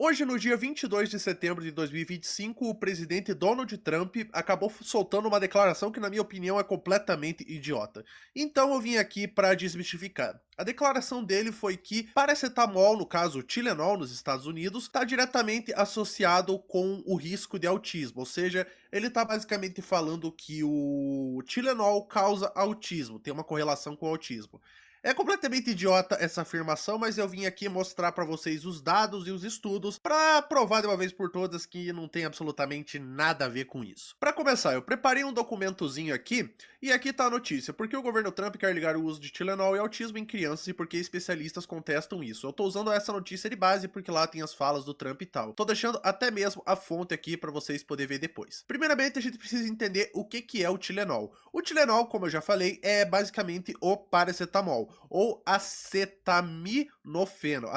Hoje, no dia 22 de setembro de 2025, o presidente Donald Trump acabou soltando uma declaração que, na minha opinião, é completamente idiota. Então eu vim aqui para desmistificar. A declaração dele foi que paracetamol, no caso Tylenol nos Estados Unidos, está diretamente associado com o risco de autismo. Ou seja, ele está basicamente falando que o Tylenol causa autismo, tem uma correlação com o autismo. É completamente idiota essa afirmação, mas eu vim aqui mostrar para vocês os dados e os estudos para provar de uma vez por todas que não tem absolutamente nada a ver com isso. Para começar, eu preparei um documentozinho aqui e aqui tá a notícia: porque o governo Trump quer ligar o uso de Tylenol e autismo em crianças e porque especialistas contestam isso. Eu tô usando essa notícia de base porque lá tem as falas do Trump e tal. Tô deixando até mesmo a fonte aqui para vocês poderem ver depois. Primeiramente, a gente precisa entender o que é o Tylenol. O Tylenol, como eu já falei, é basicamente o paracetamol ou acetaminofeno,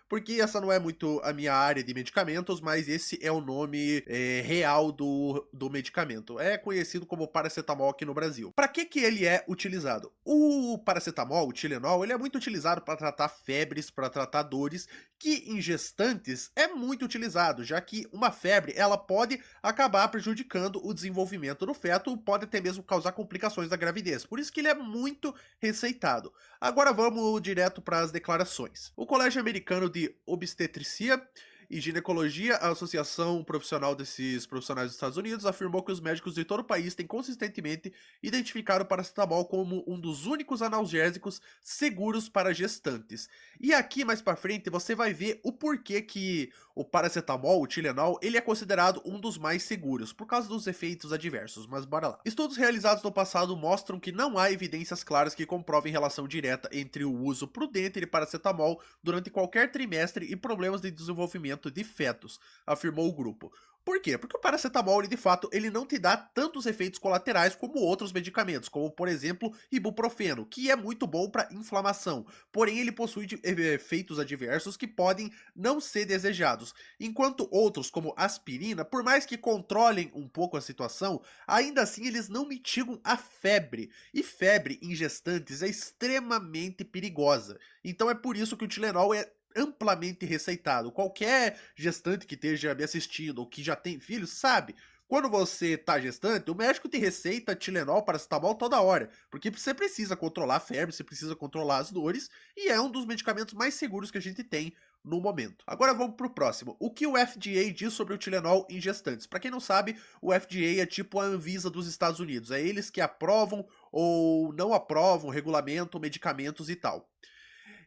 porque essa não é muito a minha área de medicamentos, mas esse é o nome real do medicamento. É conhecido como paracetamol aqui no Brasil. Para que ele é utilizado? O paracetamol, o Tylenol, ele é muito utilizado para tratar febres, para tratar dores, que em gestantes é muito utilizado, já que uma febre ela pode acabar prejudicando o desenvolvimento do feto, pode até mesmo causar complicações da gravidez. Por isso que ele é muito receitado. Agora vamos direto para as declarações. O Colégio Americano de Obstetricia e Ginecologia, a associação profissional desses profissionais dos Estados Unidos, afirmou que os médicos de todo o país têm consistentemente identificado o paracetamol como um dos únicos analgésicos seguros para gestantes. E aqui mais para frente você vai ver o porquê que o paracetamol, o Tylenol, ele é considerado um dos mais seguros, por causa dos efeitos adversos, mas bora lá. Estudos realizados no passado mostram que não há evidências claras que comprovem relação direta entre o uso prudente de paracetamol durante qualquer trimestre e problemas de desenvolvimento de fetos, afirmou o grupo. Por quê? Porque o paracetamol, de fato, ele não te dá tantos efeitos colaterais como outros medicamentos, como por exemplo, ibuprofeno, que é muito bom para inflamação, porém ele possui efeitos adversos que podem não ser desejados, enquanto outros, como aspirina, por mais que controlem um pouco a situação, ainda assim eles não mitigam a febre, e febre em gestantes é extremamente perigosa. Então é por isso que o Tylenol é amplamente receitado. Qualquer gestante que esteja me assistindo ou que já tem filhos sabe. Quando você tá gestante, o médico te receita Tylenol, paracetamol toda hora, porque você precisa controlar a febre, você precisa controlar as dores, e é um dos medicamentos mais seguros que a gente tem no momento. Agora vamos pro próximo. O que o FDA diz sobre o Tylenol em gestantes? Para quem não sabe, o FDA é tipo a Anvisa dos Estados Unidos. É eles que aprovam ou não aprovam, regulamentam medicamentos e tal.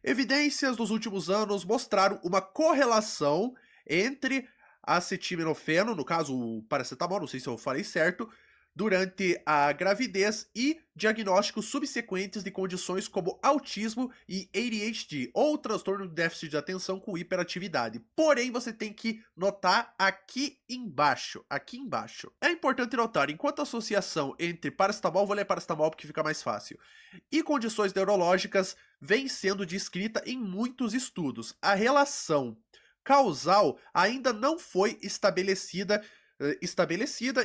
Evidências dos últimos anos mostraram uma correlação entre acetaminofeno, no caso o paracetamol, não sei se eu falei certo, durante a gravidez e diagnósticos subsequentes de condições como autismo e ADHD, ou transtorno de déficit de atenção com hiperatividade. Porém, você tem que notar aqui embaixo, aqui embaixo. É importante notar, enquanto a associação entre paracetamol, vou ler paracetamol porque fica mais fácil, e condições neurológicas vem sendo descrita em muitos estudos, a relação causal ainda não foi estabelecida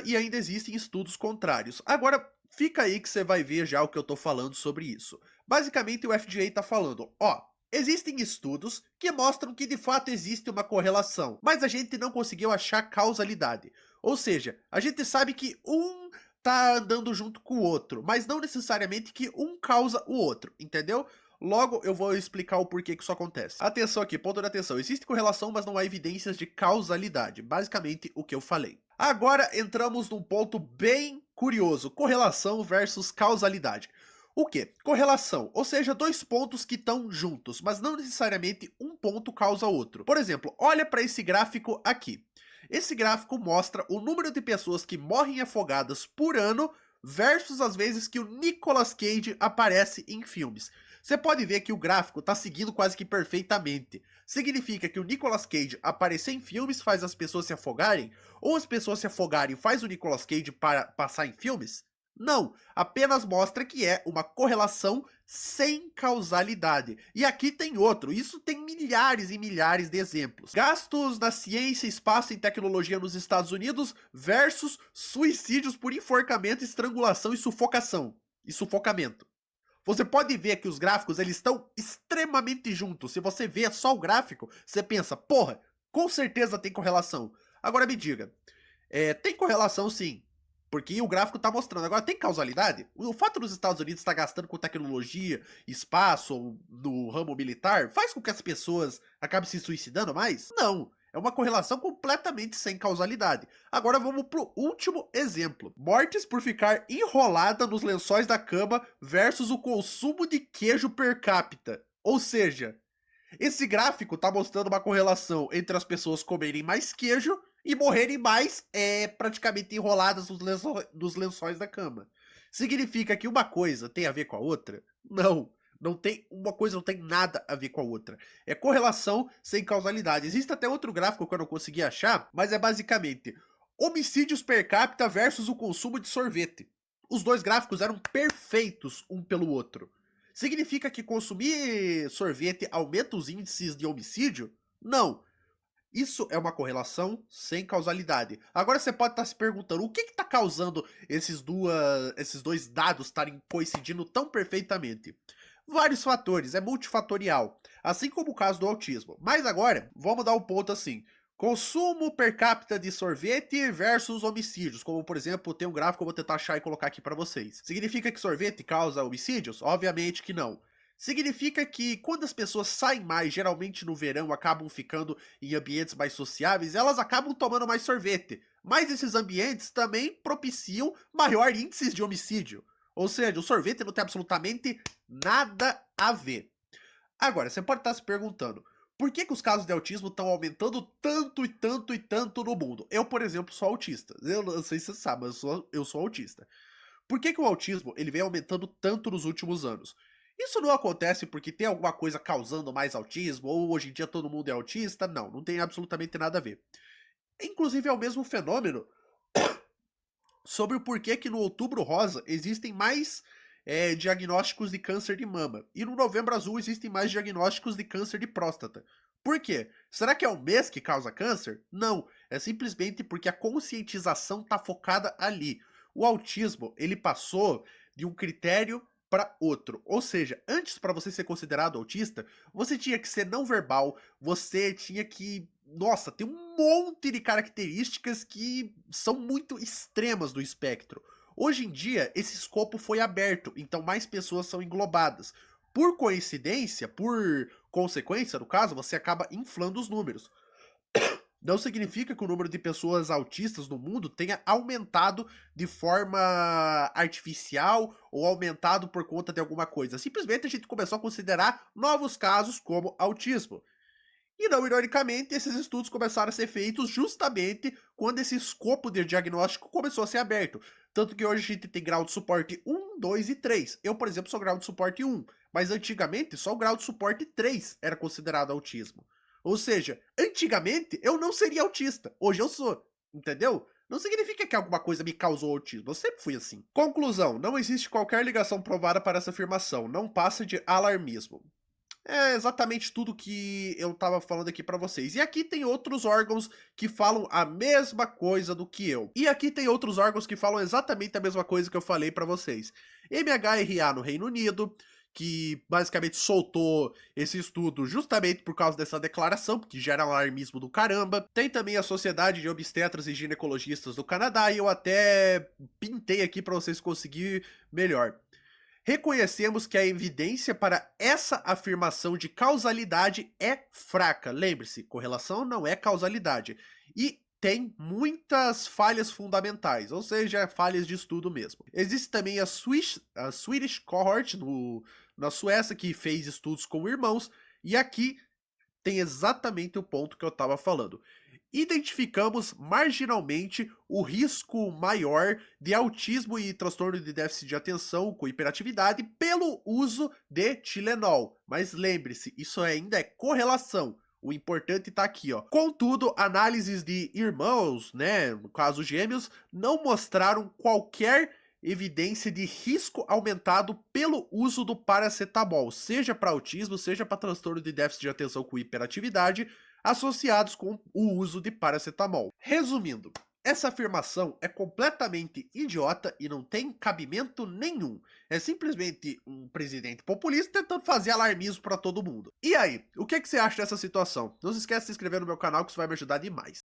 e ainda existem estudos contrários. Agora, fica aí que você vai ver já o que eu tô falando sobre isso. Basicamente, o FDA tá falando, ó, existem estudos que mostram que de fato existe uma correlação, mas a gente não conseguiu achar causalidade. Ou seja, a gente sabe que um tá andando junto com o outro, mas não necessariamente que um causa o outro, entendeu? Logo, eu vou explicar o porquê que isso acontece. Atenção aqui, ponto de atenção. Existe correlação, mas não há evidências de causalidade. Basicamente, o que eu falei. Agora, entramos num ponto bem curioso. Correlação versus causalidade. O que? Correlação, ou seja, dois pontos que estão juntos, mas não necessariamente um ponto causa outro. Por exemplo, olha para esse gráfico aqui. Esse gráfico mostra o número de pessoas que morrem afogadas por ano versus as vezes que o Nicolas Cage aparece em filmes. Você pode ver que o gráfico está seguindo quase que perfeitamente. Significa que o Nicolas Cage aparecer em filmes faz as pessoas se afogarem? Ou as pessoas se afogarem faz o Nicolas Cage para passar em filmes? Não, apenas mostra que é uma correlação sem causalidade. E aqui tem outro, isso tem milhares e milhares de exemplos. Gastos na ciência, espaço e tecnologia nos Estados Unidos versus suicídios por enforcamento, estrangulação e sufocação. E sufocamento. Você pode ver que os gráficos eles estão extremamente juntos. Se você vê só o gráfico, você pensa, porra, Com certeza tem correlação. Agora me diga, tem correlação sim, porque o gráfico tá mostrando. Agora, tem causalidade? O fato dos Estados Unidos estar gastando com tecnologia, espaço ou no ramo militar, faz com que as pessoas acabem se suicidando mais? Não. É uma correlação completamente sem causalidade. Agora vamos pro último exemplo. Mortes por ficar enrolada nos lençóis da cama versus o consumo de queijo per capita. Ou seja, esse gráfico está mostrando uma correlação entre as pessoas comerem mais queijo e morrerem mais praticamente enroladas nos lençóis da cama. Significa que uma coisa tem a ver com a outra? Não. Não tem, uma coisa não tem nada a ver com a outra. É correlação sem causalidade. Existe até outro gráfico que eu não consegui achar, mas é basicamente homicídios per capita versus o consumo de sorvete. Os dois gráficos eram perfeitos um pelo outro. Significa que consumir sorvete aumenta os índices de homicídio? Não. Isso é uma correlação sem causalidade. Agora você pode estar se perguntando, o que está causando esses dois dados estarem coincidindo tão perfeitamente? Vários fatores, é multifatorial, assim como o caso do autismo. Mas agora, vamos dar um ponto assim. Consumo per capita de sorvete versus homicídios, como por exemplo, tem um gráfico que eu vou tentar achar e colocar aqui para vocês. Significa que sorvete causa homicídios? Obviamente que não. Significa que quando as pessoas saem mais, geralmente no verão, acabam ficando em ambientes mais sociáveis, elas acabam tomando mais sorvete. Mas esses ambientes também propiciam maior índices de homicídio. Ou seja, o sorvete não tem absolutamente nada a ver. Agora, você pode estar se perguntando, por que os casos de autismo estão aumentando tanto e tanto e tanto no mundo? Eu, por exemplo, sou autista. Eu não sei se você sabe, mas eu sou autista. Por que o autismo ele vem aumentando tanto nos últimos anos? Isso não acontece porque tem alguma coisa causando mais autismo, ou hoje em dia todo mundo é autista? Não, não tem absolutamente nada a ver. Inclusive é o mesmo fenômeno sobre o porquê que no Outubro Rosa existem mais diagnósticos de câncer de mama. E no Novembro Azul existem mais diagnósticos de câncer de próstata. Por quê? Será que é o mês que causa câncer? Não, é simplesmente porque a conscientização está focada ali. O autismo, ele passou de um critério para outro. Ou seja, antes para você ser considerado autista, você tinha que ser não verbal, você tinha que, nossa, ter um monte de características que são muito extremas do espectro. Hoje em dia, esse escopo foi aberto, então mais pessoas são englobadas. Por coincidência, por consequência, no caso, você acaba inflando os números. Não significa que o número de pessoas autistas no mundo tenha aumentado de forma artificial ou aumentado por conta de alguma coisa. Simplesmente a gente começou a considerar novos casos como autismo. E não ironicamente, esses estudos começaram a ser feitos justamente quando esse escopo de diagnóstico começou a ser aberto. Tanto que hoje a gente tem grau de suporte 1, 2 e 3. Eu, por exemplo, sou grau de suporte 1, mas antigamente só o grau de suporte 3 era considerado autismo. Ou seja, antigamente eu não seria autista, hoje eu sou, entendeu? Não significa que alguma coisa me causou autismo, eu sempre fui assim. Conclusão, não existe qualquer ligação provada para essa afirmação, não passa de alarmismo. É exatamente tudo que eu tava falando aqui pra vocês. E aqui tem outros órgãos que falam a mesma coisa do que eu. E aqui tem outros órgãos que falam exatamente a mesma coisa que eu falei pra vocês. MHRA no Reino Unido, que basicamente soltou esse estudo justamente por causa dessa declaração, porque gera alarmismo do caramba. Tem também a Sociedade de Obstetras e Ginecologistas do Canadá, e eu até pintei aqui pra vocês conseguirem melhor. Reconhecemos que a evidência para essa afirmação de causalidade é fraca. Lembre-se, correlação não é causalidade. E tem muitas falhas fundamentais, ou seja, falhas de estudo mesmo. Existe também a Swedish Cohort na Suécia, que fez estudos com irmãos, e aqui tem exatamente o ponto que eu estava falando. Identificamos marginalmente o risco maior de autismo e transtorno de déficit de atenção com hiperatividade pelo uso de Tilenol. Mas lembre-se, isso ainda é correlação. O importante está aqui, ó. Contudo, análises de irmãos, né, no caso gêmeos, não mostraram qualquer evidência de risco aumentado pelo uso do paracetamol, seja para autismo, seja para transtorno de déficit de atenção com hiperatividade, associados com o uso de paracetamol. Resumindo, Essa afirmação é completamente idiota e não tem cabimento nenhum. É simplesmente um presidente populista tentando fazer alarmismo para todo mundo. E aí, o que você acha dessa situação? Não se esqueça de se inscrever no meu canal que isso vai me ajudar demais.